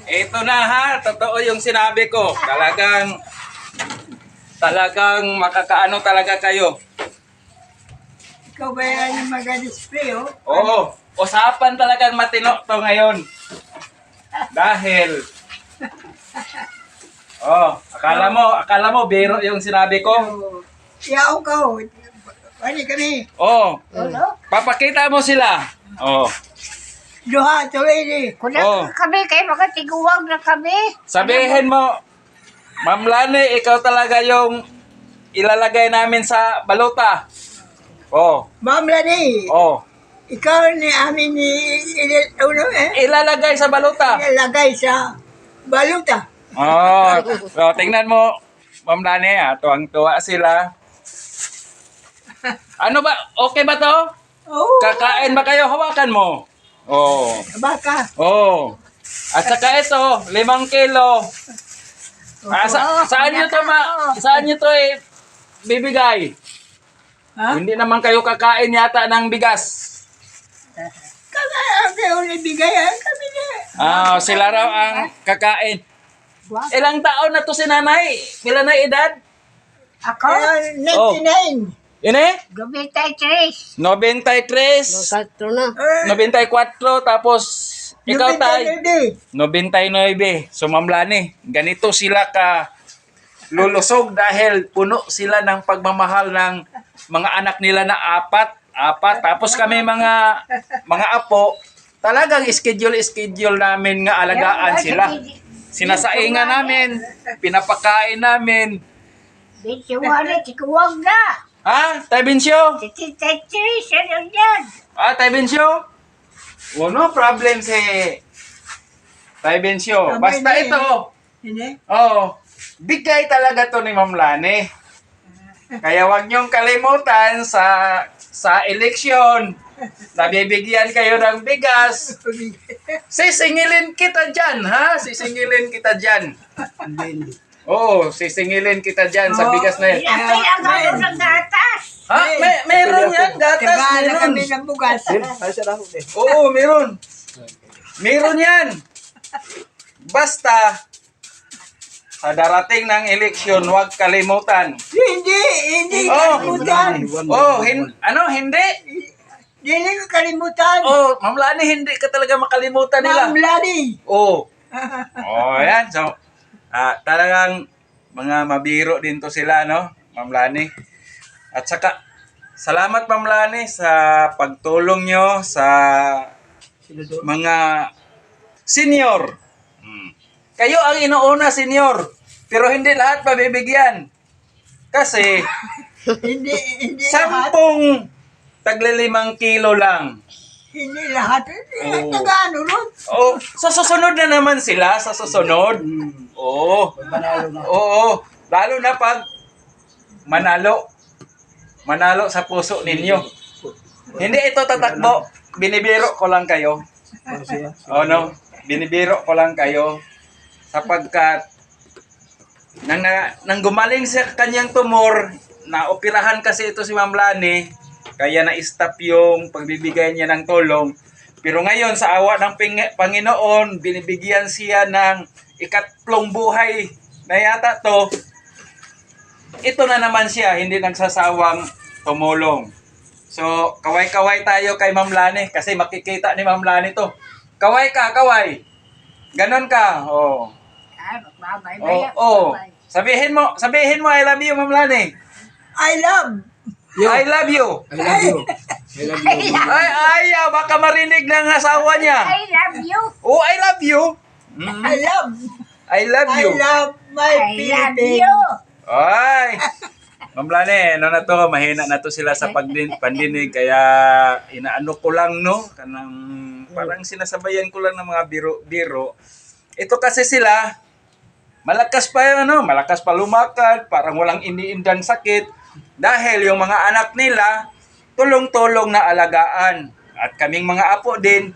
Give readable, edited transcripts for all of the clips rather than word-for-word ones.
Ito na ha, totoo yung sinabi ko. Talagang makakaano talaga kayo. Ikaw ba yan yung mag-display, oh? Oo, usapan talagang matino to ngayon. Dahil, akala mo, biro yung sinabi ko. Yaw ka, oh. Pwede kami. Oo, papakita mo sila. Oo, Duha, tuwili. Oh. Kami kayo makatiguwag na kami. sabihin mo, Ma'am Lani, ikaw talaga yung ilalagay namin sa baluta. Oo, Ma'am Lani, oo. ikaw ni amin ni Ilalagay sa baluta. ilalagay sa baluta. So, tingnan mo, Ma'am Lani, tuwang-tuwa sila. Ano ba? Okay ba to? Oo. Kakain ba kayo? Hawakan mo. Oh. Baka. Oh. At saka ito, 5 kilo. Saan nyo to bibigay? Ha? Hindi naman kayo kakain yata ng bigas. Kayo nabigay, ha? Kami na. Sila raw ang kakain. Ilang taon na to si nanay? Pila na edad? Ako? 99. Ini? Gumitay, Chris. 93. 94. Tapos, ikaw tay? 99. So, Ma'am Lani, ganito sila ka lulusog dahil puno sila ng pagmamahal ng mga anak nila na apat. Tapos kami mga apo, talagang schedule namin nga alagaan sila. Sinasaingan namin, pinapakain namin. Bitsuwari, tiguwag na. Ha? Tay Bensyo? Tititay, Chris. Ano yan? Tay Bensyo? No problem si Tay Bensyo. Basta ito. Hindi? Bigay talaga to ni Ma'am Lani. Kaya wag niyong kalimutan sa eleksyon. Nabibigyan kayo ng bigas. Sisingilin kita dyan, ha? Sisingilin kita dyan. Oo, sisingilin kita dyan sa bigas na yan. Pinatay ang gano'n ng gatas. Ha? Meron yan, gatas. Tibahan na Meron. kami ng bugas. Oo, meron. Meron yan. Basta, sa darating ng eleksyon, huwag kalimutan. Hindi Oh. kalimutan. Hindi? Hindi ko kalimutan. Ma'am Lani, hindi ka talaga makalimutan nila. Ma'am Lani. Yan. So, talagang mga mabiro din to sila, no? Ma'am Lani. At saka, salamat Ma'am Lani sa pagtulong nyo sa mga senior. Kayo ang inuuna, senior. Pero hindi lahat mabibigyan. Kasi, Hindi lahat. 10 tagli 5 kilo lang. Hindi lahat. Oo. Nag-ano nun? Sa susunod na naman sila, sa susunod. Oo. Lalo na pag manalo. Manalo sa puso ninyo. Hindi ito tatakbo. Binibiro ko lang kayo. Binibiro ko lang kayo. Sapagkat nang gumaling sa kanyang tumor, naoperahan kasi ito si Ma'am Lani, kaya na-stop yung pagbibigay niya ng tulong. Pero ngayon, sa awa ng Panginoon, binibigyan siya ng ikatlong buhay na yata to. Ito na naman siya, hindi nagsasawang tumulong. So, kaway-kaway tayo kay Ma'am Lani kasi makikita ni Ma'am Lani to. Kaway ka, kaway. Ganon ka. Sabihin mo, I love you, Ma'am Lani. I love. I love you. Ay, baka marinig ng asawa niya. I love you. I love you. I love. I love I you. love my I love Philippines. you. Ay. Ma'am Lani, mahina na to sila sa pandinig, kaya inaano ko lang, no? Parang sinasabayan ko lang ng mga biro. Ito kasi sila, malakas pa lumakad, parang walang iniindang sakit. Dahil yung mga anak nila, tulong-tulong na alagaan. At kaming mga apo din,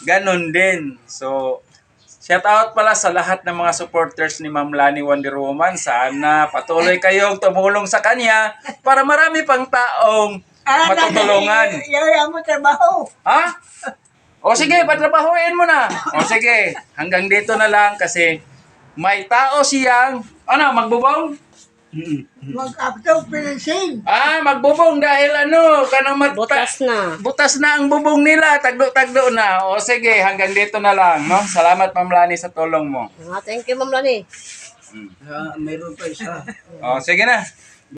ganun din. So, shout out pala sa lahat ng mga supporters ni Ma'am Lani Wonder Woman. Sana patuloy kayong tumulong sa kanya para marami pang taong matutulungan. Yaya mo trabaho. Ha? O sige, patrabahuin mo na. O sige, hanggang dito na lang kasi may tao siyang, ano, magbubong? Mag-apto pinasing. Magbubong dahil ano, kanang Butas na. butas na ang bubong nila, tagdo-tagdo na. O sige, hanggang dito na lang, no? Salamat Ma'am Lani sa tulong mo. Thank you, Ma'am Lani. Mayroon pa isa. O sige na.